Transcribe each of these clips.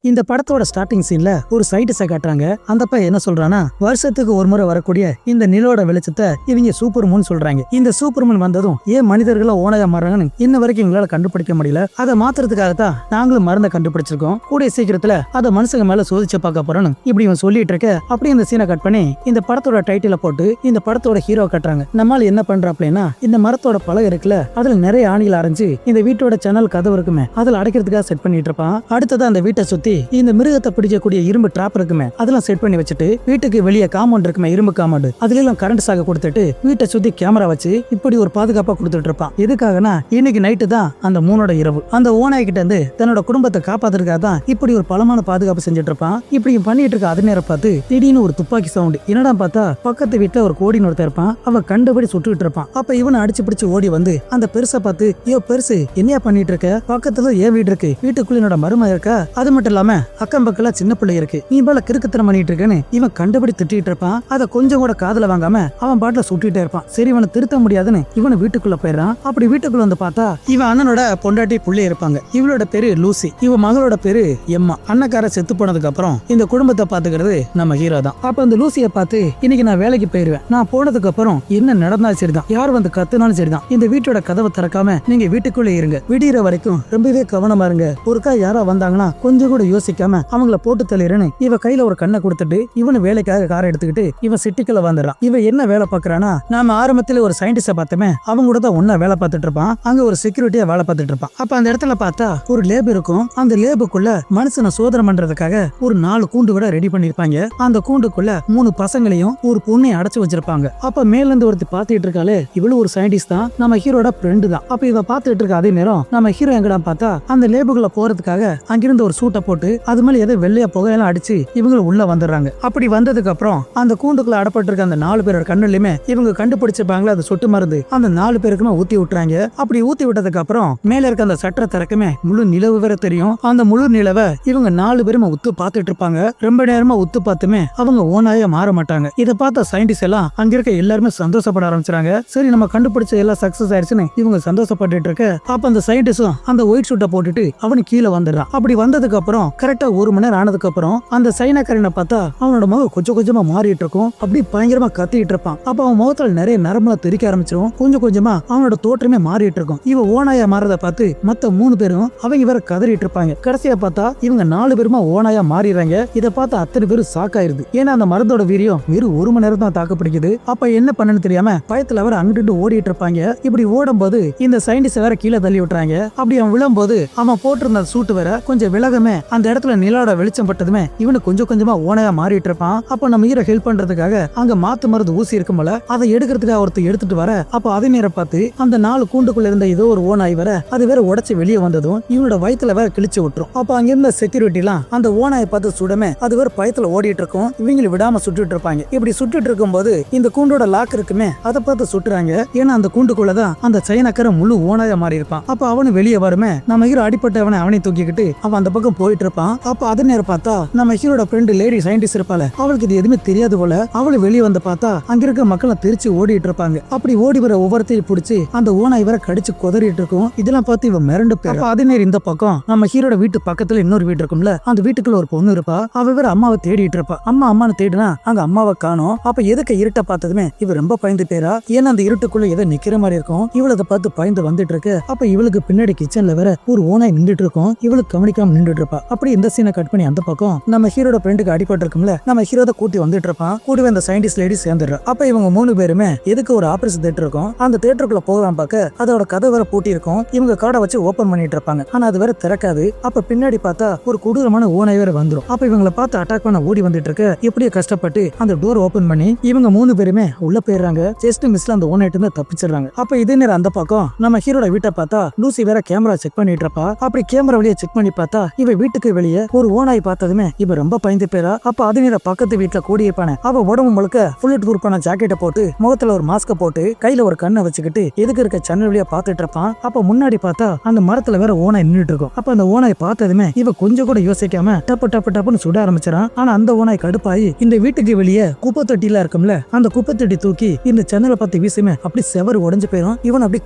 இந்த படத்தோட ஸ்டார்டிங் சீன்ல ஒரு சைடிஸை காட்டுறாங்க. அந்த பையன் என்ன சொல்றானா, வருஷத்துக்கு ஒரு முறை வரக்கூடிய இந்த நிலோட வெளிச்சத்தை இவங்க சூப்பர் மூன் சொல்றாங்க. இந்த சூப்பர் மூன் வந்ததும் ஏன் மனிதர்களா ஓனையா மாறாங்கன்னு இன்ன வரைக்கும் எங்களால கண்டுபிடிக்க முடியல. அதை மாத்துறதுக்காகத்தான் நாங்களும் மருந்தை கண்டுபிடிச்சிருக்கோம். கூடிய சீக்கிரத்துல அதை மனுஷங்க மேல சோதிச்சு பார்க்க போறோம்னு இப்படி இவன் சொல்லிட்டு இருக்க. அப்படி இந்த சீனை கட் பண்ணி இந்த படத்தோட டைட்டில போட்டு இந்த படத்தோட ஹீரோ கட்டுறாங்க. நம்மால என்ன பண்றாப்லன்னா, இந்த மரத்தோட பலகை இருக்குல்ல, அதுல நிறைய ஆணிகள் அரைஞ்சு இந்த வீட்டோட ஜன்னல் கதவு இருக்குமே அதுல அடைக்கிறதுக்காக செட் பண்ணிட்டு இருப்பான். அடுத்ததான் அந்த வீட்டை சுத்தி இந்த மிருகத்தை பிடிக்கக்கூடிய இரும்பு டிராப் இருக்குமே அதெல்லாம் செட் பண்ணி வச்சுட்டு, வீட்டுக்கு வெளியே காம்பவுண்ட் இருக்குமே இரும்பு காம்பவுண்ட், அதுல எல்லாம் கரண்ட் சாக கொடுத்துட்டு வீட்டை சுத்தி கேமரா வச்சு இப்படி ஒரு பாதுகாப்பா கொடுத்துட்டு இருப்பான். எதுக்காகனா, இன்னைக்கு நைட்டு தான் அந்த மூணோட இரவு. அந்த ஓனாய் கிட்ட இருந்து தன்னோட குடும்பத்தை காப்பாத்துறதுக்காக தான் இப்படி ஒரு பலமான பாதுகாப்பு செஞ்சுட்டு இருப்பான். இப்படி பண்ணிட்டு இருக்க அது நேரம் பார்த்து திடீர்னு ஒரு துப்பாக்கி சவுண்ட். என்னடா பார்த்தா பக்கத்து வீட்டுல ஒரு கோடின்னு ஒருத்தர் இருப்பான். அவன் கண்டபடி சுட்டுட்டு இருப்பான். அப்ப இவனை அடிச்சு பிடிச்சு ஓடி வந்து அந்த பெருசை பார்த்து, ஐயோ பெருசு என்னையா பண்ணிட்டு இருக்க, பக்கத்துல ஏன் வீடு இருக்கு, வீட்டுக்குள்ள என்னோட மருமக இருக்கா, அது மட்டும் இல்லாம அக்கம் பக்கத்துல சின்ன பிள்ளை இருக்கு, நீ போல கிறுக்குத்தனம் பண்ணிட்டு இருக்கேன்னு இவன் கண்டபடி திட்டிட்டு இருப்பான். அதை கொஞ்சம் கூட காதுல வாங்காம அவன் பாட்டுல சுட்டிட்டே இருப்பான். சரி இவனை திருத்த முடியாதுன்னு இவனை வீட்டுக்குள்ள போயிடறான். அப்படி வீட்டுக்குள்ள வந்து பார்த்தா இவன் அண்ணனோட பொண்டாட்டி புள்ளி இருப்பாங்க. இவளோட பேரு லூசி, இவன் மகளோட பேரு எம்மா. அண்ணக்கார செத்து போனதுக்கு அப்புறம் இந்த குடும்பத்தை பாத்துக்கிறது நம்ம ஹீரோ தான். அப்ப அந்த லூசியை பார்த்து, இன்னைக்கு நான் வேலைக்கு போயிருவேன், நான் போனதுக்கு அப்புறம் என்ன நடந்தாலும் சரிதான், யார் வந்து கத்துனாலும் சரிதான், இந்த வீட்டோட கதவை திறக்காம நீங்க வீட்டுக்குள்ள இருங்க, விடிகிற வரைக்கும் ரொம்பவே கவனமா இருங்க, ஒருக்கா யாரா வந்தாங்கன்னா கொஞ்சம் கூட யோசிக்காம அவங்கள போட்டு தள்ளிறன்னு இவ கையில ஒரு கண்ணை கொடுத்துட்டு இவனு வேலைக்காக காரை எடுத்துக்கிட்டு இவன் சிட்டிக்குள்ள வந்துடுறான். இவன் என்ன வேலை பாக்குறானா, நாம ஆரம்பத்துல ஒரு சயின்டிஸ்ட பார்த்தோமே அவங்க கூட தான் ஒன்னா வேலை பார்த்துட்டு இருப்பான். அங்க ஒரு செக்யூரிட்டியா வேலை பார்த்துட்டு இருப்பான். அப்ப அந்த இடத்துல பார்த்தா ஒரு லேப் இருக்கும். அந்த லேபுக்குள்ள மனுஷனை சோதனை பண்றதுக்காக ஒரு 4 கூண்டு கூட ரெடி பண்ணிருப்பாங்க. அந்த கூண்டுக்குள்ள 3 பசங்களையும் ஒரு பொண்ணையும் அடைச்சு வச்சிருப்பாங்க. அப்ப மேல இருந்து ஒருத்தி பாத்துட்டு இருக்காளே, இவளும் ஒரு சயின்டிஸ்ட் தான், நம்ம ஹீரோட ஃப்ரெண்டு தான். அப்ப இவ பாத்துட்டு இருக்க அதே நேரம் நம்ம ஹீரோ எங்கடா பார்த்தா அந்த லேபுக்குள்ள போறதுக்காக அங்கிருந்து ஒரு சூட்டை போட்டு அது மேல ஏதோ வெள்ளையா புகையெல்லாம் அடிச்சு இவங்க உள்ள வந்துடுறாங்க. அப்படி வந்ததுக்கு அப்புறம் அந்த கூண்டுக்குள்ள அடப்பட்டிருக்க அந்த 4 பேரோட கண்ணுலயுமே இவங்க கண்டுபிடிச்சிருப்பாங்களா அந்த சொட்டு மருந்து, அந்த 4 பேருக்குமே ஊத்தி விட்டுறாங்க. அப்படி ஊத்தி விட்டதுக்கு அப்புறம் மேல இருக்க அந்த சட்டரை திறக்குமே முழு நிலவு வேற தெரியும். அந்த முழு நிலவை இவங்க 4 பேருமே உத்து பார்த்துட்டு இருப்பாங்க. ரொம்ப நேரமா உத்து பார்த்துமே அவங்க ஓனாயா மாற மாட்டாங்க. இதை பார்த்த சயின்டிஸ்ட் எல்லாம் அங்க இருக்க எல்லாருமே சந்தோஷப்பட ஆரம்பிச்சாங்க. சரி நம்ம கண்டுபிடிச்ச எல்லாம் சக்சஸ் ஆயிடுச்சுன்னு இவங்க சந்தோஷப்பட்டு இருக்க. அப்ப அந்த சயின்டிஸ்டும் அந்த ஒயிட் சூட்டை போட்டுட்டு அவனு கீழே வந்துடுறான். அப்படி வந்ததுக்கு அப்புறம் கரெக்டா 1 மணி நேரம் ஆனதுக்கு அப்புறம் அந்த சைனாக்காரனை பார்த்தா அவனோட முகம் கொஞ்சம் கொஞ்சமா மாறிட்டு இருக்கும். அப்படி பயங்கரமா கத்திட்டு இருப்பான். அப்ப அவன் முகத்துல நிறைய நரம்புலாம் தெறிக்க ஆரம்பிச்சிடும். கொஞ்சம் கொஞ்சமா அவனோட தோற்றமே மாறிட்டு இருக்கும். இவன் ஓனாயா மாறத பார்த்து மத்த 3 பேரும் அவங்க வேற கதறிட்டு இருப்பாங்க. கடைசியா பார்த்தா இவங்க 4 பேருமா ஓனாயா மாறிடுறாங்க. இதை பார்த்து அத்தனை பேரும் ஷாக் ஆயிருது. ஏன்னா அந்த மருந்தோட வீரியம் வெறும் 1 மணி நேரம் தான் தாக்கு பிடிக்குது. அப்ப என்ன பண்ணனு தெரியாம பயத்துல வேற அங்கிட்டு ஓடிட்டு இருப்பாங்க. இப்படி ஓடும் போது இந்த சயின்டிஸ்ட் வேற கீழே தள்ளி விட்டுறாங்க. அப்படி அவன் விழும்போது அவன் போட்டிருந்த சூட்டு வேற கொஞ்சம் விலகமே அந்த இடத்துல நிலோட வெளிச்சம் பட்டதுமே இவனு கொஞ்சம் கொஞ்சமா ஓனையா மாறிட்டு இருப்பான். அப்ப நம்ம ஹீரோ ஹெல்ப் பண்றதுக்காக அங்க மாத்து மருந்து ஊசி இருக்கும் போல அதை எடுக்கிறதுக்காக ஒருத்தர் எடுத்துட்டு வர. அப்ப அதே நேரம் பார்த்து அந்த 4 கூண்டுக்குள்ள இருந்த ஏதோ ஒரு ஓனாய் வர அது வேற உடைச்சு வெளியே வந்ததும் இவனோட வயித்துல வேற கிழிச்சு விட்டுரும். அப்ப அங்க இருந்த செக்யூரிட்டி எல்லாம் அந்த ஓனாயை பார்த்து சுடமே அது வேற பயத்துல ஓடிட்டு இருக்கும். இவங்களை விடாம சுட்டுட்டு இருப்பாங்க. இப்படி சுட்டுட்டு இருக்கும் போது இந்த கூண்டோட லாக் இருக்குமே அதை பார்த்து சுட்டுறாங்க. ஏன்னா அந்த கூண்டுக்குள்ளதான் அந்த சைனாக்கார முழு ஓனாயா மாறி இருப்பான். அப்ப அவனு வெளியே வருமே நம்ம ஹீரோ அடிப்பட்டவனை அவனை தூக்கிக்கிட்டு அவன் அந்த பக்கம் போயிட்டு இருப்பான். அப்ப அதே நேரம் பார்த்தா நம்ம ஹீரோட ஃப்ரெண்ட் லேடி சயின்டிஸ்ட் இருப்பாள, அவளுக்கு இது எதுவுமே தெரியாது போல. அவளு வெளியே வந்து பார்த்தா அங்க இருக்க மக்களை தெரிச்சு ஓடிட்டு இருப்பாங்க. அப்படி ஓடி வர ஒவ்வொருத்தையும் பிடிச்சி அந்த ஓனாய் வர கடிச்சு கொதறிட்டு இருக்கும். இதெல்லாம் பார்த்து இவன் மிரண்டு போயிடும். அதே நேரம் இந்த பக்கம் நம்ம ஹீரோட வீட்டு பக்கத்துல இன்னொரு வீடு இருக்கும்ல, அந்த வீட்டுக்குள்ள ஒரு பொண்ணு இருப்பா. அவ வேற அம்மாவை தேடிட்டு இருப்பா. அம்மான்னு தேடினா அங்க அம்மாவை காணோம். அப்ப எதுக்கு இருட்ட பார்த்ததுமே இவ ரொம்ப பயந்து போயிரா. ஏன்னா அந்த இருட்டுக்குள்ள ஏதோ நிக்கிற மாதிரி இருக்கும். இவளை பார்த்து பயந்து வந்துட்டு இருக்கு. அப்ப இவளுக்கு பின்னாடி கிச்சன்ல வேற ஒரு ஓனாய் நின்றுட்டு இருக்கும். இவளுக்கு கவனிக்காம நின்றுட்டு இருப்பா. அப்படி இந்த சீனை கட் பண்ணி அந்த பக்கம் நம்ம ஹீரோட ஃப்ரெண்டுக்கு அடிபட்டு இருக்கும்ல, நம்ம ஹீரோத கூட்டி வந்துட்டு இருப்பான். கூடவே அந்த சயின்டிஸ்ட் லேடி சேர்ந்துடுறா. அப்ப இவங்க 3 பேருமே எதுக்கு ஒரு ஆபரேஷன் தியேட்டர் இருக்கும், அந்த தியேட்டருக்குள்ள போகலாம் பார்க்க அதோட கதை வேற பூட்டி இருக்கும். இவங்க கார்டை வச்சு ஓபன் பண்ணிட்டு இருப்பாங்க. ஆனா அது வேற திறக்காது. அப்ப பின்னாடி பார்த்தா ஒரு கொடூரமான ஓனாய் வேற வந்துடும். அப்ப இவங்களை பார்த்து அட்டாக் பண்ண ஓடி வந்துட்டு இருக்க. எப்படியோ கஷ்டப்பட்டு அந்த டோர் ஓபன் பண்ணி இவங்க 3 பேருமே உள்ள போயிடுறாங்க. ஜஸ்ட் மிஸ்ல அந்த ஓனாயிட்டு இருந்து தப்பிச்சிடுறாங்க. அப்ப இதே நேரம் அந்த பக்கம் நம்ம ஹீரோட வீட்டை பார்த்தா லூசி வேற கேமரா செக் பண்ணிட்டு இருப்பா. அப்படி கேமரா வழியா செக் பண்ணி பார்த்தா இவ வீட்டுக்கு வெளியே ஒரு ஓனாய் பார்த்ததுமே இவ ரொம்ப பயந்து போயிரா. அப்ப அதே நேரம் பக்கத்து வீட்டுல கூடியிருப்பான அவ உடம்பு முழுக்க புல்லட் ப்ரூஃப் பண்ண ஜாக்கெட்டை போட்டு முகத்துல ஒரு மாஸ்க போட்டு கையில ஒரு கண்ணை வச்சுக்கிட்டு எதுக்கு இருக்க ஜன்னல் வழியா பாத்துட்டு இருப்பான். அப்ப முன்னாடி பார்த்தா அந்த மரத்துல வேற ஓனாய் நின்றுட்டு இருக்கும். அப்ப அந்த ஓனாய் பார்த்ததுமே இவ கொஞ்சம் கூட யோசிக்காம டப்பு டப்பு டப்புன்னு சுட ஆரம்பிச்சிடான். ஆனா அந்த ஓனாய் கடுப்பாயி இந்த வீட்டுக்கு வெளியே குப்பை தொட்டில இருக்கும்ல, அந்த குப்பை தொட்டி தூக்கி இந்த ஜன்னலை பார்த்து வீசுமே அப்படி செவரு உடைஞ்சு போயிடும். இவன் அப்படி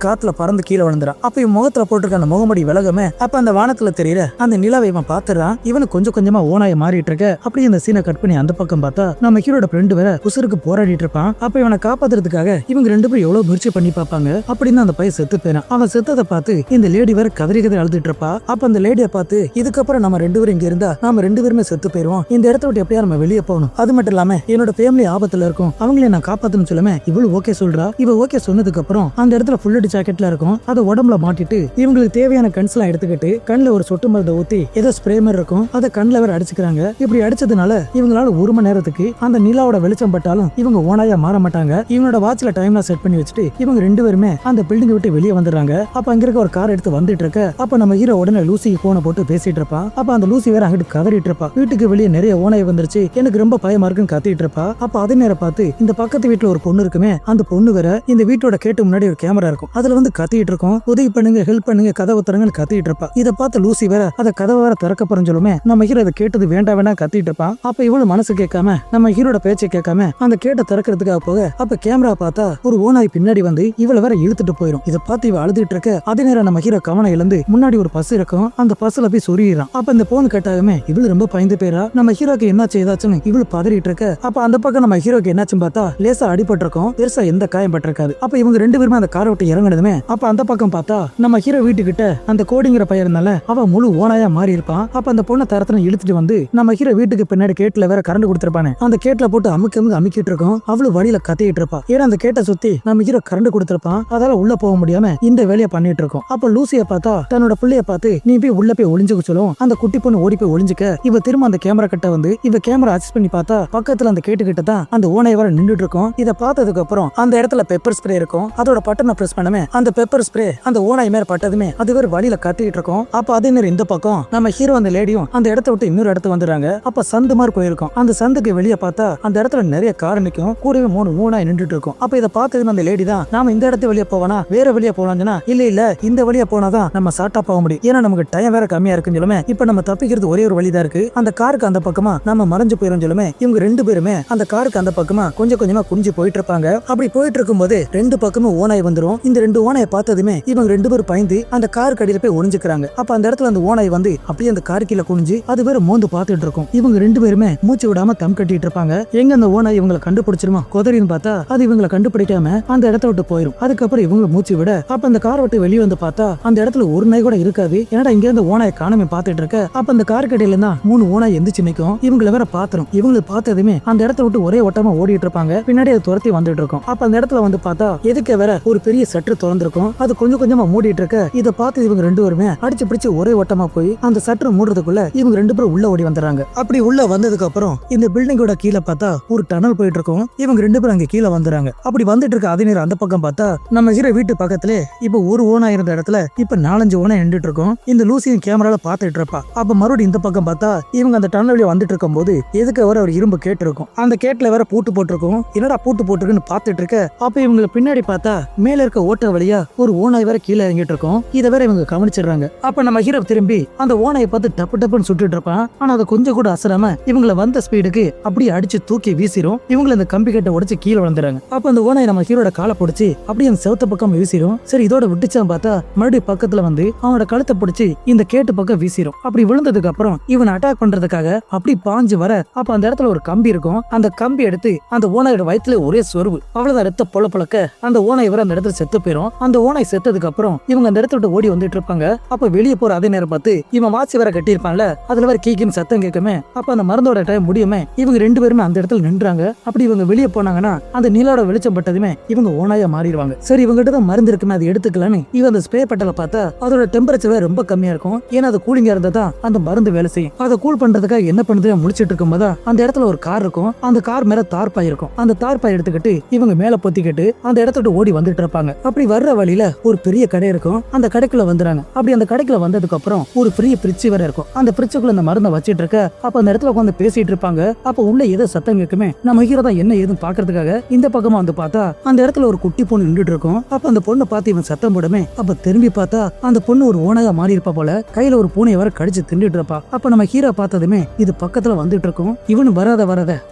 காத்துல பறந்து கீழே விழுந்துறான். அப்ப இவன் முகத்துல போட்டிருக்க அந்த முகமடி விலகமே அப்ப அந்த வானத்துல தெரியற அந்த நிலாவை இவன் பார்த்து பாத்துறான். இவனு கொஞ்சம் கொஞ்சமா ஓனாய மாறிட்டு இருக்க. அப்படி இந்த சீனை கட் பண்ணி அந்த பக்கம் பார்த்தா நம்ம ஹீரோட ஃப்ரெண்டு வேற உசுருக்கு போராடிட்டு இருப்பான். அப்ப இவனை காப்பாத்துறதுக்காக இவங்க ரெண்டு பேரும் எவ்வளவு முயற்சி பண்ணி பார்ப்பாங்க. அப்படின்னு அந்த பையன் செத்து போயிறான். அவன் செத்ததை பார்த்து இந்த லேடி வேற கதறி அழுதுட்டு இருப்பா. அப்ப அந்த லேடியை பார்த்து இதுக்கப்புறம் நம்ம ரெண்டு பேரும் இங்க இருந்தா நாம ரெண்டு பேருமே செத்து போயிருவோம். இந்த இடத்த விட்டு எப்படியா நம்ம வெளியே போகணும். அது மட்டும் இல்லாம என்னோட ஃபேமிலி ஆபத்துல இருக்கும். அவங்களே நான் காப்பாத்தணும் சொல்லுமே. இவ்வளவு ஓகே சொல்றா. இவ ஓகே சொன்னதுக்கு அப்புறம் அந்த இடத்துல ஃபுல் அடி ஜாக்கெட்ல இருக்கும். அதை உடம்புல மாட்டிட்டு இவங்களுக்கு தேவையான கன்ஸ்லாம் எடுத்துக்கிட்டு கண்ணுல ஒரு சொட்டு மருந்தை ஊத்தி ஏதோ ஸ்ப்ரே மாதிரி இருக்கும். அதை கண்ணுல வேற அடிச்சுக்கிறாங்க. இப்படி அடிச்சதுனால இவங்களால ஒரு மணி நேரத்துக்கு அந்த நிலாவோட வெளிச்சம் பட்டாலும் இவங்க ஓனாயா மாற மாட்டாங்க. இவனோட வாட்ச்ல டைம்ல செட் பண்ணி வச்சுட்டு இவங்க ரெண்டு பேருமே அந்த பில்டிங் விட்டு வெளியே வந்துடுறாங்க. அப்ப அங்க இருக்க ஒரு கார் எடுத்து வந்துட்டு இருக்க. அப்ப நம்ம ஹீரோ உடனே லூசிக்கு போனை போட்டு பேசிட்டு இருப்பான். அப்ப அந்த லூசி வேற அங்கிட்டு கதறிட்டு இருப்பா. வீட்டுக்கு வெளியே நிறைய ஓனாய் வந்துருச்சு, எனக்கு ரொம்ப பயமா இருக்குன்னு கத்திட்டு இருப்பா. அப்ப அதே நேரம் பார்த்து இந்த பக்கத்து வீட்டுல ஒரு பொண்ணு இருக்குமே, அந்த பொண்ணு வேற இந்த வீட்டோட கேட்டு முன்னாடி ஒரு கேமரா இருக்கும். அதுல வந்து கத்திட்டு இருக்கும். உதவி பண்ணுங்க, ஹெல்ப் பண்ணுங்க, கதவை திறங்கன்னு கத்திட்டு இருப்பா. இதை பார்த்து லூசி வேற அதை கதவை வேற திறக்க போறேன்னு சொல்லுமே. நம்ம ஹீரோ அதை கேட்டது வேண்டாம் வேணா கத்திட்டு இருப்பான். அப்ப இவளு மனசு கேட்காம நம்ம ஹீரோட பேச்சை கேட்காம அந்த கேட்டை திறக்கிறதுக்காக போக அப்ப கேமரா பார்த்தா ஒரு ஓனாய் பின்னாடி வந்து இவளை வேற இழுத்துட்டு போயிடும். இதை பார்த்து இவ அழுதுட்டு இருக்க. அதே நேரம் நம்ம ஹீரோ கவனம் இழந்து முன்னாடி ஒரு பஸ் இருக்கும். அந்த பஸ்ல போய் சொருகிறான். அப்ப இந்த போன் கட்டாகமே இவளு ரொம்ப பயந்து போயிரா. நம்ம ஹீரோக்கு என்னாச்சு ஏதாச்சுன்னு இவளு பதறிட்டு இருக்க. அப்ப அந்த பக்கம் நம்ம ஹீரோக்கு என்னாச்சுன்னு பார்த்தா லேசா அடிபட்டிருக்கும். பெருசா எந்த காயம் பட்டிருக்காது. அப்ப இவங்க ரெண்டு பேருமே அந்த காரை விட்டு இறங்கினதுமே அப்ப அந்த பக்கம் பார்த்தா நம்ம ஹீரோ வீட்டுக்கிட்ட அந்த கோடிங்கிற பையன் இருந்தால அவ முழு ஓனாயா மாறி இருப்பான். அப்ப அந்த பொண்ணை தரத்துல இழுத்துட்டு வந்து நம்ம ஹீரோ வீட்டுக்கு பின்னாடி கேட்ல வேற கரண்ட் கொடுத்திருப்பானே, அந்த கேட்ல போட்டு அமுக்கிட்டு இருக்கோம். அவளு வழியில கத்திட்டு இருப்பா. ஏன்னா அந்த கேட்டை சுத்தி நம்ம ஹீரோ கரண்ட் கொடுத்திருப்பான். அதால உள்ள போக முடியாம இந்த வேலையை பண்ணிட்டு இருக்கோம். அப்ப லூசிய பார்த்தா தன்னோட பிள்ளைய பார்த்து நீ போய் உள்ள போய் ஒளிஞ்சுக்க சொல்லும். அந்த குட்டி பொண்ணு ஓடி போய் ஒளிஞ்சுக்க. இவ திரும்ப அந்த கேமரா கிட்ட வந்து இவ கேமரா அட்ஜஸ்ட் பண்ணி பார்த்தா பக்கத்துல அந்த கேட்டு கிட்ட தான் அந்த ஓனாய் வர நின்றுட்டு இருக்கும். இதை பார்த்ததுக்கு அப்புறம் அந்த இடத்துல பெப்பர் ஸ்ப்ரே இருக்கும். அதோட பட்டனை பிரஸ் பண்ணமே அந்த பெப்பர் ஸ்ப்ரே அந்த ஓனாய் மேல பட்டதுமே அது வேற வழியில கத்திட்டு இருக்கும். அப்ப அதே நேரம் இந்த பக்கம் நம்ம ஹீரோ அந்த லேடியும் அந்த இடத்த விட்டு இன்னொரு இடத்துக்கு வந்துடுறாங்க. அப்ப சந்து மாதிரி போயிருக்கும். அந்த சந்துக்கு வெளியே பார்த்தா அந்த இடத்துல நிறைய கார் நிக்கும். கூடவே மூணு ஓனாய் நின்றுட்டு இருக்கும். அப்ப இதை பார்த்தது அந்த லேடி தான் நாம இந்த இடத்து வெளியே போவானா வேற வெளியே போலாம்னா இல்ல இந்த வழியா போனாதான் நம்ம சாட்டா போக முடியும். ஏன்னா நமக்கு டைம் வேற கம்மியா இருக்குன்னு சொல்லுமே. இப்ப நம்ம தப்பிக்கிறது ஒரே ஒரு வழிதான் இருக்கு. அந்த காருக்கு அந்த பக்கமா நம்ம மறைஞ்சு போயிரும் சொல்லுமே. இவங்க ரெண்டு பேருமே அந்த காருக்கு அந்த பக்கமா கொஞ்சம் கொஞ்சமா குனிஞ்சு போயிட்டு இருப்பாங்க. அப்படி போயிட்டு இருக்கும் போது ரெண்டு பக்கமும் ஓனாய் வந்துரும். இந்த ரெண்டு ஓனாயை பார்த்ததுமே இவங்க ரெண்டு பேரும் பயந்து அந்த கார் கடியில போய் ஒளிஞ்சுக்கிறாங்க. அப்ப அந்த இடத்துல அந்த ஓனாய் வந்து அப்படியே அந்த கார் கீழே குனிஞ்சு அது வேற மோந்து பார்த்துட்டு இருக்கும். இவங்க ரெண்டு பேருமே மூச்சு விடாம தம் கட்டிட்டு இருப்பாங்க. எங்க அந்த ஓனாய் இவங்களை கண்டுபிடிச்சிருமா கொதறின்னு பார்த்தா அது இவங்களை கண்டுபிடிக்காம அந்த இடத்த விட்டு போயிடும். அதுக்கப்புறம் இவங்க மூச்சு விட அப்ப அந்த கார் விட்டு வெளியே வந்து பார்த்தா அந்த இடத்துல ஒரு நாய் கூட இருக்காது. என்னடா இங்க இருந்து ஓனாய் காணாம பார்த்துட்டு இருக்க. அப்ப அந்த கார் கடையில தான் மூணு ஓனாய் எந்திரிச்சு நிக்கும். இவங்களை வேற பாத்துரும். இவங்களை பார்த்ததுமே அந்த இடத்த விட்டு ஒரே ஓட்டமா ஓடிட்டு இருப்பாங்க. பின்னாடி அது துரத்தி வந்துட்டு இருக்கும். அப்ப அந்த இடத்துல வந்து பார்த்தா எதுக்கு வேற ஒரு பெரிய சற்று திறந்திருக்கும். அது கொஞ்சம் கொஞ்சமா மூடிட்டு இருக்க. இதை பார்த்து இவங்க ரெண்டு பேருமே அடிச்சு பிடிச்சு ஒரே ஓட்டமா போய் அந்த சற்று மூடுறதுக்குள்ள இவங்க ரெண்டு பேரும் உள்ள ஓடி வந்துறாங்க. அப்படி உள்ள வந்ததுக்கு அப்புறம் இந்த பில்டிங்கோட கீழே பார்த்தா ஒரு டனல் போயிட்டு இருக்கும். இவங்க ரெண்டு பேரும் அங்க கீழே வந்துறாங்க. அப்படி வந்துட்டு இருக்க அதே நேரம் அந்த பக்கம் பார்த்தா நம்ம ஹீரோ வீட்டு பக்கத்திலே இப்ப ஒரு ஓனாய் இருந்த இடத்துல இப்ப 4-5 ஓனாய் நின்றுட்டு இருக்கும். இந்த லூசியின் கேமரால பாத்துட்டு இருப்பா. அப்ப மறுபடியும் இந்த பக்கம் பார்த்தா இவங்க அந்த டனல் வழியா வந்துட்டு இருக்கும் போது எதுக்கு வர ஒரு இரும்பு கேட்டு இருக்கும். அந்த கேட்ல வேற பூட்டு போட்டிருக்கும். என்னடா பூட்டு போட்டிருக்குன்னு பாத்துட்டு இருக்க. அப்ப இவங்க பின்னாடி பார்த்தா மேல இருக்க ஓட்ட வழியா ஒரு ஓனாய் வேற கீழே இறங்கிட்டு இருக்கும். இதை வேற இவங்க கவனிச்சிடுறாங்க. அப்ப நம்ம ஹீரோ திரும்பி அந்த ஓனாயை பார்த்து டப்பு டப்புன்னு சுட்டுட்டு இருப்பான். ஆனா அதை கொஞ்சம் கூட அசராம இவங்களை வந்த ஸ்பீடுக்கு அப்படியே அடிச்சு தூக்கி வீசிரும். இவங்களை அந்த கம்பி கட்டை உடைச்சு கீழே விழுந்துறாங்க. அப்ப அந்த ஓனாய் நம்ம ஹீரோட காலை பிடிச்சி அப்படியே அந்த செவத்த பக்கம் வீசிரும். சரி இதோட விட்டுச்சான் பார்த்தா மறுபடியும் பக்கத்துல வந்து அவனோட கழுத்தை பிடிச்சி இந்த கேட்டு பக்கம் வீசிரும். அப்படி விழுந்ததுக்கு அப்புறம் இவன் அட்டாக் பண்றதுக்காக அப்படி பாஞ்சு வர அப்ப அந்த இடத்துல ஒரு கம்பி இருக்கும். அந்த கம்பி எடுத்து அந்த ஓனாயோட வயிற்றுல ஒரே சொருவு. அவ்வளவுதான் ரத்த பொல பொழக்க அந்த ஓனாய் வர அந்த இடத்துல செத்து போயிரும். அந்த ஓனாய் செத்ததுக்கு அப்புறம் இவங்க அந்த இடத்த விட்டு ஓடி வந்துட்டு இருப்பாங்க. அப்ப வெளியே போற அதே நேரம் பார்த்து இவன் வாட்சி வேற கட்டியிருப்பான்ல அதுல வேற கீக்கின்னு சத்தம் கேட்குமே. அப்ப அந்த மருந்தோட டைம் முடியுமே இவங்க ரெண்டு பேருமே அந்த இடத்துல நின்றாங்க. அப்படி இவங்க வெளியே போனாங்கன்னா அந்த நிலோட வெளிச்சம் பட்டதுமே இவங்க ஓனாயா மாறிடுவாங்க. சரி இவங்க கிட்ட தான் மருந்து இருக்குமே அது எடுத்துக்கலான்னு இவன் அந்த ஸ்ப்ரே பட்டல பார்த்தா அதோட டெம்பரேச்சர் ரொம்ப கம்மியா இருக்கும். ஏன்னா அது கூலிங்கா இருந்தா தான் அந்த மருந்து வேலை செய்யும். அதை கூல் பண்றதுக்காக என்ன பண்ணுறது முடிச்சிட்டு இருக்கும் போது அந்த இடத்துல ஒரு கார் இருக்கும். அந்த கார் மேல தார்பாய் இருக்கும். அந்த தார்பாய் எடுத்துக்கிட்டு இவங்க மேல பொத்திக்கிட்டு அந்த இடத்துல ஓடி வந்துட்டு இருப்பாங்க. அப்படி வர்ற வழியில ஒரு பெரிய கடை இருக்கும். அந்த கடைக்குள்ள வந்துறாங்க. அப்படி அந்த கடைக்குள்ள வந்ததுக்கு அப்புறம் ஒரு பெரிய ஃப்ரிட்ஜ் வேற இருக்கும். அந்த ஃப்ரிட்ஜுக்குள்ள அந்த மருந்தை வச்சிட்டு இருக்க. அப்ப அந்த இடத்துல உட்காந்து பேசிட்டு இருப்பாங்க. அப்ப உள்ள ஏதோ சத்தம் கேட்குமே. நம்ம ஹீரோ தான் என்ன ஏதுன்னு பாக்குறதுக்காக இந்த பக்கமா வந்து பார்த்தா அந்த இடத்துல ஒரு குட்டி பொண்ணு நின்றுட்டு இருக்கும். அப்ப அந்த பொண்ணை பார்த்து இவன் சத்தம் போடுமே. அப்ப திரும்பி பார்த்தா அந்த பொண்ணு ஒரு ஓனாயா மாறி இருப்பா போல. கையில ஒரு பூனையை வர கடிச்சு தின்னுட்டு இருப்பா. அப்ப நம்ம ஹீரோ பார்த்ததுமே இது பக்கத்துல வந்துட்டு இருக்கும். இவனு வராத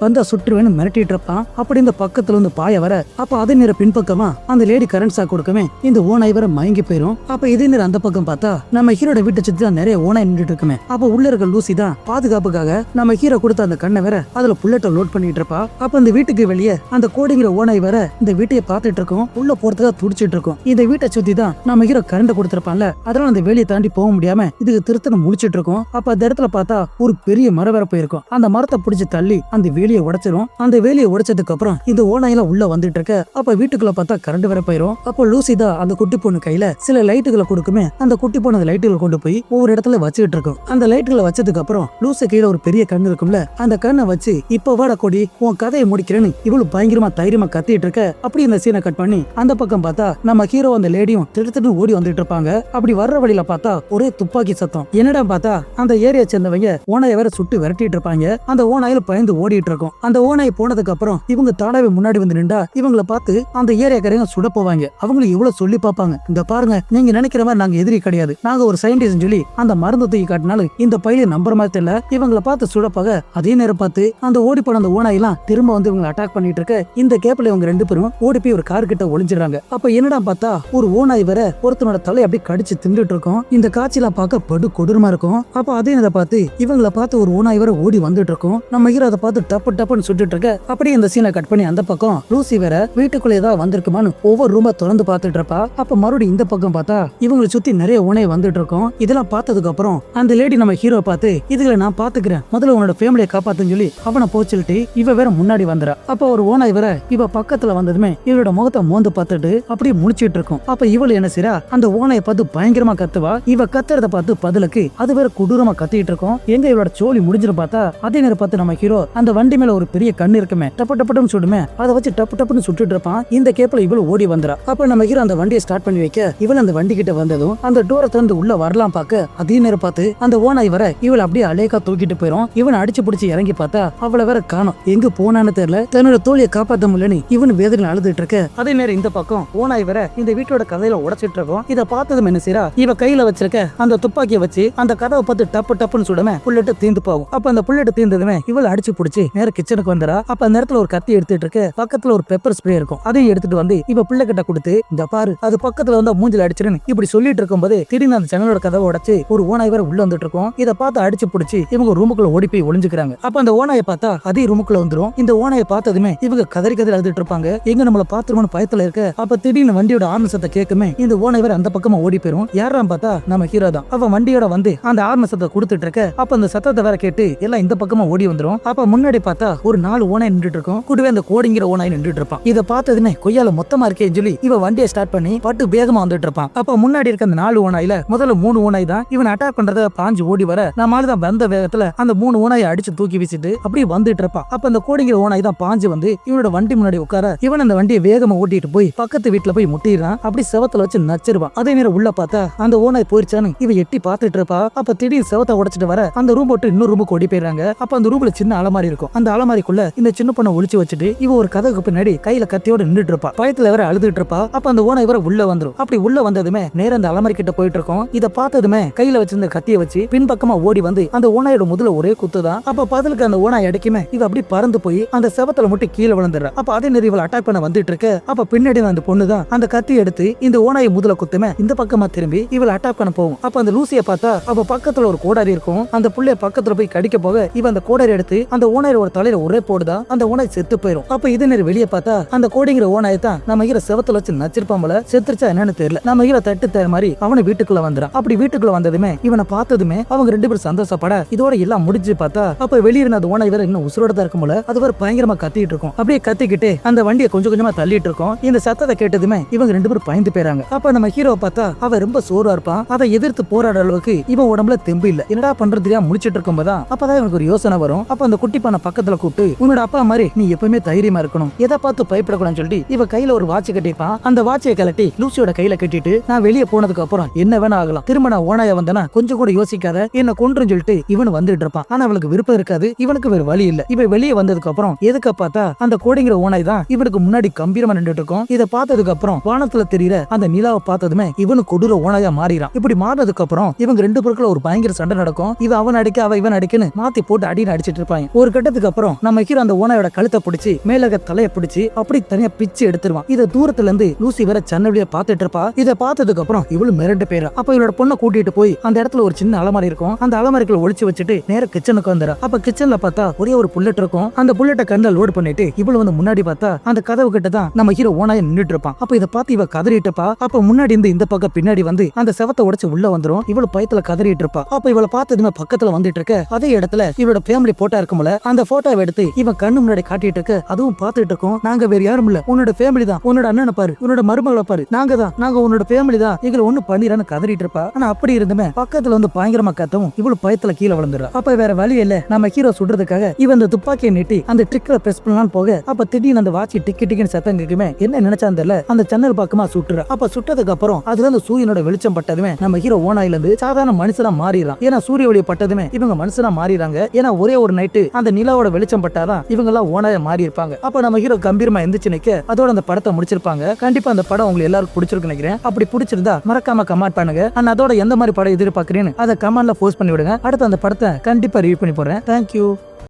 வந்தா சுற்றுவேன்னு மிரட்டிட்டு இருப்பான். அப்படி இந்த பக்கத்துல வந்து பாய வர அப்ப அதே நேரம் பின்பக்கமா அந்த லேடி கரண்ட் ஷாக் கொடுக்கவே இந்த ஓனாய் வர மயங்கி போயிரும். அப்ப இதே நேரம் அந்த பக்கம் பார்த்தா நம்ம ஹீரோட வீட்டை சுத்தி தான் நிறைய ஓனாய் நின்றுட்டு இருக்கு. இருக்குமே. அப்ப உள்ள இருக்க லூசி தான் பாதுகாப்புக்காக நம்ம ஹீரோ கொடுத்த அந்த கண்ணை வேற அதுல புல்லட்டை லோட் பண்ணிட்டு இருப்பா. அப்ப அந்த வீட்டுக்கு வெளியே அந்த கோடிங்கிற ஓனாய் வேற இந்த வீட்டையே பார்த்துட்டு இருக்கும், உள்ள போறதுக்காக துடிச்சிட்டு இருக்கும். இந்த வீட்டை சுத்தி தான் நம்ம ஹீரோ கரண்ட் கொடுத்திருப்பான்ல, அதனால அந்த வேலையை தாண்டி போக முடியாம இதுக்கு திருத்தனை முடிச்சிட்டு இருக்கும். அப்ப அந்த இடத்துல பார்த்தா ஒரு பெரிய மரம் வேற போயிருக்கும். அந்த மரத்தை பிடிச்சு தள்ளி அந்த வேலையை உடைச்சிரும். அந்த வேலையை உடைச்சதுக்கு அப்புறம் இந்த ஓனாயில உள்ள வந்துட்டு இருக்க. அப்ப வீட்டுக்குள்ள பார்த்தா கரண்ட் வேற போயிரும். அப்போ லூசி தான் அந்த குட்டி பொண்ணு கையில சில லைட்டுகளை கொடுக்குமே. அந்த குட்டி பொண்ணு அந்த லைட்டுகளை கொண்டு போய் ஒவ்வொரு இடத்துல வச்சுக்கிட்டு இருக்கும். அந்த லைட்டுகளை வச்சதுக்கு அப்புறம் லூசி கையில ஒரு பெரிய கண்ணு இருக்கும்ல, அந்த கண்ணை வச்சு இப்ப வாட கொடி உன் கதையை முடிக்கிறேன்னு இவ்வளவு பயங்கரமா தைரியமா கத்திட்டு இருக்க. அப்படி இந்த சீனை கட் பண்ணி அந்த பக்கம் பார்த்தா நம்ம ஹீரோ அந்த லேடியும் திடுத்துட்டு ஓடி வந்துட்டு இருப்பாங்க. அப்படி வர்ற வழியில பார்த்தா ஒரே துப்பாக்கி சத்தம். என்னடா பார்த்தா அந்த ஏரியா சேர்ந்தவங்க ஓனாயை வேற சுட்டு விரட்டிட்டு இருப்பாங்க. அந்த ஓனாயில பயந்து ஓடிட்டு இருக்கும். அந்த ஓனாய் போனதுக்கு அப்புறம் இவங்க தானாவே முன்னாடி வந்து நின்றா இவங்களை பார்த்து அந்த ஏரியாக்காரங்க சுட போவாங்க. அவங்களுக்கு இவ்வளவு சொல்லி பார்ப்பாங்க, இந்த பாருங்க நீங்க நினைக்கிற மாதிரி நாங்க எதிரி கிடையாது, நாங்க ஒரு சயின்டிஸ்ட் சொல்லி அந்த மருந்து தூக்கி காட்டினாலும் இந்த பையில நம்புற மாதிரி தெரியல. இவங்களை பார்த்து சுடப்பாக அதே நேரம் பார்த்து அந்த ஓடி போன அந்த ஓனாயெல்லாம் திரும்ப வந்து இவங்க அட்டாக் பண்ணிட்டு இருக்க. இந்த கேப்ல இவங்க ரெண்டு பேரும் ஓடி போய் ஒரு கார் கிட்ட ஒளிஞ்சிடறாங்க. அப்ப என்னடா பார்த்தா ஒரு ஓனாய் வேற ஒருத்தனோட தலை அப்படியே கடிச்சு தின்னுட்டு இருக்கும். இந்த காட்சியெல்லாம் பார்க்க படு கொடூரமா இருக்கும். அப்ப அதே நேரம் பார்த்து இவங்களை பார்த்து ஒரு ஓனாய் வேற ஓடி வந்துட்டு இருக்கும். நம்ம ஹீரோ அதை பார்த்து டப்பு டப்புன்னு சுட்டுட்டு இருக்க. அப்படியே இந்த சீனை கட் பண்ணி அந்த பக்கம் லூசி வேற வீட்டுக்குள்ள ஏதாவது வந்திருக்குமான்னு ஒவ்வொரு ரூமா திறந்து பார்த்துட்டு இருப்பா. அப்ப மறுபடியும் இந்த பக்கம் பார்த்தா இவங்களை சுத்தி நிறைய ஓனாய் வந்துட்டு இருக்கும். இதெல்லாம் பார்த்ததுக்கு அப்புறம் அந்த லேடி நம்ம ஹீரோ பார்த்து இதுகளை நான் பாத்துக்கிறேன், முதல்ல உன்னோட ஃபேமிலியை காப்பாத்துன்னு சொல்லி அவனை போச்சுட்டு இவ வேற முன்னாடி வந்துறா. அப்ப ஒரு ஓனாய் வேற இவ பக்கத்துல வந்ததுமே இவளோட முகத்தை மோந்து பார்த்துட்டு அப்படியே முடிச்சிட்டு இருக்கும். அப்ப இவள் என்ன செய்றா, அந்த ஓனாயை பார்த்து பயங்கரமா கத்துவா. இவ கத்துறத பார்த்து பதிலுக்கு அது வேற கொடூரமா கத்திட்டு இருக்கும். எங்க இவளோட சோழி முடிஞ்சிரு பார்த்தா அதே நேரம் பார்த்து நம்ம ஹீரோ அந்த வண்டி மேல ஒரு பெரிய கண்ணு இருக்குமே, டப்பு டப்புன்னு சுடுமே, அதை வச்சு டப்பு டப்புன்னு சுட்டுட்டு இருப்பான். இந்த கேப்ல இவள் ஓடி வந்துறா. அப்ப நம்ம ஹீரோ அந்த வண்டியை ஸ்டார்ட் பண்ணி வைக்க இவள் அந்த வண்டி கிட்ட வந்ததும் அந்த டோரை திறந்து உள்ள வரலாம் பார்க்க அதே நேரம் பார்த்து அந்த ஓனாய் வர இவள் அப்படியே அலேக்கா தூக்கிட்டு போயிரும். இவன் அடிச்சு பிடிச்சி இறங்கி பார்த்தா அவளை வேற காணோம், எங்க போனான்னு தெரியல. தன்னோட தோழியை காப்பாத்த முடியலன்னு இவன் வேதனை அழுதுட்டு இருக்க. அதே நேரம் இந்த பக்கம் ஓனாய் வர இந்த வீட்டோட கதையில உடைச்சிட்டு இருக்கும். இதை பார்த்ததும் என்ன செய்யறா, இவ கையில வச்சிருக்க அந்த துப்பாக்கியை வச்சு அந்த கதவை பார்த்து டப்பு டப்புன்னு சுடமே புல்லட்டு தீந்து போகும். அப்ப அந்த புல்லட்டு தீர்ந்ததுமே இவள் அடிச்சு பிடிச்சி நேர கிச்சனுக்கு வந்துடா. அப்ப அந்த நேரத்துல ஒரு கத்தி எடுத்துட்டு இருக்கு. பக்கத்துல ஒரு பெப்பர் ஸ்ப்ரே இருக்கும். அதையும் எடுத்துட்டு வந்து இவ பிள்ளை கிட்ட கொடுத்து இந்த பாரு அது பக்கத்துல வந்து மூஞ்சில அடிச்சிருன்னு இப்படி சொல்லிட்டு இருக்கும்போது திடீர்னு அந்த ஜன்னலோட கதவை உடைச்சு ஒரு ஓனாய் வேற உள்ள வந்துட்டு இருக்கும். இதை பார்த்து அடிச்சு பிடிச்சி இவங்க ரூமுக்குள்ள ஓடி போய் ஒளிஞ்சுக்கிறாங்க. அப்ப அந்த ஓனாயை பார்த்தா அதே ரூமுக்குள்ள வந்துரும். இந்த ஓனாயை பார்த்ததுமே இவங்க கதறி கதறி அழுதுட்டு இருப்பாங்க, எங்க நம்மள பாத்துருமோன்னு பயத்துல இருக்க. அப்ப திடீர்னு வண்டியோட ஆர்ன் சத்தத்தை கேட்குமே இந்த ஓனாய் வேற அந்த பக்கமா ஓடி போயிரும். யாரான்னு பார்த்தா நம்ம ஹீரோ தான். அவ வண்டியோட வந்து அந்த ஆர்ன் சத்தத்தை கொடுத்துட்டு இருக்க. அப்ப அந்த சத்தத்தை வேற கேட்டு எல்லாம் இந்த பக்கமா ஓடி வந்துரும். அப்ப முன்னாடி பார்த்தா ஒரு 4 ஓனாய் நின்றுட்டு இருக்கும். கூடவே அந்த கோடிங்கிற ஓனாய் நின்றுட்டு இருப்பான். இதை பார்த்ததுமே கொய்யால மொத்தமா இருக்கேன்னு சொல்லி இவ வண்டியை ஸ்டார்ட் பண்ணி பட்டு வேகமா வந்துட்டு இருப்பான். அப்ப முன்னாடி இருக்க அந்த 4 ஓனாயில முதல்ல 3 ஓனாய் தான் இவன் அட்டாக் பண்றத பாஞ்சு ஓடி வர நம்மால தான் வந்த வேகத்துல அந்த 3 ஓனாயை அடிச்சு தூக்கி வீசிட்டு அப்படியே வந்துட்டு இருப்பான். அப்ப அந்த கோடிங்கிற ஓனாய் தான் பாஞ்சு வந்து இவனோட வண்டி முன்னாடி உட்கார இவன் அந்த வண்டியை வேகமா ஓட்டிட்டு போய் பக்கத்து வீட்டுல போய் முட்டிடுறான். அப்படி செவத்துல வச்சு நச்சிருவான். அதே நேரம் உள்ள பார்த்தா அந்த ஓனாய் போயிருச்சான்னு இவ எட்டி பார்த்துட்டு இருப்பா. அப்ப திடீர்னு செவத்தை உடைச்சிட்டு வர அந்த ரூம் போட்டு இன்னொரு ரூமுக்கு ஓடி போயிடுறாங்க. அப்ப அந்த ரூம்ல சின்ன அலமாரி இருக்கும். அந்த அலமாரிக்குள்ள இந்த சின்ன பொண்ணை ஒளிச்சு வச்சுட்டு இவ ஒரு கதவுக்கு பின்னாடி கையில கத்தியோட நின்றுட்டு இருப்பா. பயத்துல வேற அழுதுட்டு இருப்பா. அப்ப அந்த ஓனாய் வேற உள்ள வந்துரும். அப்படி உள்ள வந்ததுமே நேரம் அந்த அலமாரி கிட்ட போயிட்டு இருக்கோம். இதை பார்த்ததுமே கையில வச்சிருந்த கத்தியை வச்சு பின்பக்கமா ஓடி வந்து அந்த ஓனாயோட முதல்ல ஒரே குத்துதான். அப்ப பதிலுக்கு அந்த ஓனாய் அடிக்குமே இவ அப்படி பறந்து போய் அந்த செவத்துல முட்டி கீழே விழுந்துடுறா. அப்ப அதே நேரம் இவள் அட்டாக் பண்ண வந்துட்டு இருக்க. அப்ப பின்னாடி அந்த பொண்ணு தான் அந்த கத்தி எடுத்து இந்த ஓனாயை முதல்ல குத்துமே இந்த பக்கமா திரும்பி இவள் அட்டாக் பண்ண போகும். அப்ப அந்த லூசியை பார்த்தா அவ பக்கத்துல ஒரு கோடாரி இருக்கும். அந்த புள்ளைய பக்கத்துல போய் கடிக்க போக இவ அந்த கோடாரி எடுத்து அந்த ஓனாயோட ஒரு தலையில ஒரே போடுதா. அந்த ஓனாய் செத்து போயிடும். அப்ப இது நேரம் வெளியே பார்த்தா அந்த கோடிங்கிற ஓனாயை தான் நம்ம ஹீரோ செவத்துல வச்சு நச்சிருப்பான் போல. செத்துருச்சா என்னன்னு தெரியல. நம்ம ஹீரோ தட்டு தர மாதிரி அவனை வீட்டுக்குள்ள வந்துறான். அப்படி வீட்டுக்குள்ள வந்ததுமே இவனை பார்த்ததுமே அவங்க 2 பேரும் சந்தோஷப்பட இதோட எல்லாம் முடிஞ்சு பார்த்தா அப்ப வெளியிருந்த அந்த ஓனாய் வேற இன்னும் உசுரோட தான் இருக்கும் போல. அது வேற பயங்கரமா கத்திட்டு இருக்கும். அப்படியே கத்திக்கிட்டு அந்த வண்டியை கொஞ்சம் கொஞ்சமா தள்ளிட்டு இருக்கும். இந்த சத்தத்தை கேட்டதுமே இவங்க 2 பேரும் பயந்து போயிறாங்க. அப்ப நம்ம ஹீரோ பார்த்தா அவன் ரொம்ப சோர்வா இருப்பான். அதை எதிர்த்து போராட அளவுக்கு இவன் உடம்புல தெம்பு இல்ல. என்னடா பண்றது தெரியாம முடிச்சிட்டு இருக்கும்போதான் அப்பதான் இவனுக்கு ஒரு யோசனை வரும். அப்ப அந்த குட்டி பானை பக்கத்துல கூப்பிட்டு உன்னோட அப்பா மாதிரி நீ எப்பவுமே தைரியமா இருக்கணும், எதை பார்த்து பயப்படக்கூடாதுன்னு சொல்லிட்டு இவ கையில ஒரு வாட்ச் கட்டிப்பான். அந்த வாட்சை கலட்டி லூசியோட கையில கட்டிட்டு நான் வெளியே போனதுக்கு அப்புறம் என்ன வேணா ஆகலாம், திரும்ப நான் ஓனாயா வந்தேன்னா கொஞ்சம் கூட யோசிக்காத என்ன கொன்றுன்னு சொல்லிட்டு இவனு வந்துட்டு இருப்பான். ஆனா அவளுக்கு விருப்பம் இருக்காது. இவனுக்கு வேற வழி இல்ல. இவ வெளியே வந்ததுக்கு அப்புறம் எதுக்க பார்த்தா அந்த கோடிங்கிற ஓனாய் தான் இவனுக்கு முன்னாடி கம்பீரமா நின்றுட்டு இருக்கும். இதை பார்த்ததுக்கு அப்புறம் வானத்துல தெரியற அந்த நிலாவை பார்த்ததுமே இவனு கொடூர ஓனாயா மாறிறான். இப்படி மாறினதுக்கு அப்புறம் இவங்க 2 பேருக்குள்ள ஒரு பயங்கர சண்டை நடக்கும். இவ அவன் அடிக்க அவ இவன் அடிக்கன்னு மாத்தி போட்டு அடின்னு அடிச்சிட்டு இருப்பாங்க. ஒரு கட்டத்துக்கு அப்புறம் நம்ம ஹீரோ அந்த ஓனாயோட கழுத்தை பிடிச்சி மேல இருக்க தலையை பிடிச்சி அப்படி தனியா பிச்சு எடுத்துருவான். இதை தூரத்துல இருந்து லூசி வேற சன்னவழியா பாத்துட்டு இருப்பா. இதை பார்த்ததுக்கு அப்புறம் இவளு மிரண்டு போயிடா. அப்ப இவளோட பொண்ணை கூட்டிட்டு போய் அந்த இடத்துல ஒரு சின்ன சின்ன அலமாரி இருக்கும். அந்த அலமாரிக்குள்ள ஒளிச்சு வச்சுட்டு நேர கிச்சனுக்கு வந்துடுறா. அப்ப கிச்சன்ல பார்த்தா ஒரே ஒரு புல்லட் இருக்கும். அந்த புல்லட்டை கண்ணில் லோட் பண்ணிட்டு இவளு வந்து முன்னாடி பார்த்தா அந்த கதவு கிட்ட தான் நம்ம ஹீரோ ஓனாய நின்னுட்டு இருப்பான். அப்ப இதை பார்த்து இவ கதறிட்டுப்பா. அப்ப முன்னாடி இருந்து இந்த பக்கம் பின்னாடி வந்து அந்த செவத்தை உடைச்சு உள்ள வந்துரும். இவளு பயத்துல கதறிட்டு இருப்பா. அப்ப இவளை பார்த்ததுமே பக்கத்துல வந்துட்டு இருக்க அதே இடத்துல இவளோட ஃபேமிலி போட்டோ இருக்கும்ல, அந்த போட்டோவை எடுத்து இவன் கண்ணு முன்னாடி காட்டிட்டு இருக்க. அதுவும் பார்த்துட்டு இருக்கோம். நாங்க வேற யாரும் இல்ல, உன்னோட ஃபேமிலி தான், உன்னோட அண்ணனை பாரு, உன்னோட மருமகளை பாரு, நாங்க உன்னோட ஃபேமிலி தான், எங்களை ஒண்ணு பண்ணிரான்னு கதறிட்டு இருப்பா. ஆனா அப்படி இருந்துமே பக்கத்துல வந்து பயங்கரமா கத்தவும் இவளு பயத்துல கீழே விழுந்துடுறா. அப்ப வேற வழி இல்ல, நம்ம ஹீரோ சுடுறதுக்காக இவன் அந்த துப்பாக்கியை நீட்டி அந்த ட்ரிக்கரை பிரஸ் பண்ணலாம் போக அப்ப திடீர்னு அந்த வாட்சி டிக்கி டிக்கின்னு சத்தம் கேக்குமே. என்ன நினைச்சான்னு தெரியல, அந்த ஜன்னல் பக்கமா சுட்டுறா. அப்ப சுட்டதுக்கு அப்புறம் அதுல அந்த சூரியனோட வெளிச்சம் பட்டதுமே நம்ம ஹீரோ ஓனாயில இருந்து சாதாரண மனுஷனா மாறிடுறான். ஏன்னா சூரிய ஒளி பட்டதுமே இவங்க மனுஷனா மாறிடுறாங்க. ஏன்னா ஒரே ஒரு நைட்டு அந்த நிலாவோட வெளிச்சம் பட்டாதான் இவங்க எல்லாம் ஓனாய மாறி இருப்பாங்க. அப்ப நம்ம ஹீரோ கம்பீரமா எந்திரிச்சு நிக்க அதோட அந்த படத்தை முடிச்சிருப்பாங்க. கண்டிப்பா அந்த படம் உங்களுக்கு எல்லாருக்கும் பிடிச்சிருக்கு நினைக்கிறேன். அப்படி பிடிச்சிருந்தா மறக்காம கமெண்ட் பண்ணுங்க. அதோட எந்த மாதிரி படம் எதிர்பார்க்கறீன்னு அதை கமெண்ட்ல போஸ்ட் பண்ணி விடுங்க. அடுத்து அந்த படத்தை கண்டிப்பா ரிவ்யூ பண்ணி போறேன். தேங்க்யூ.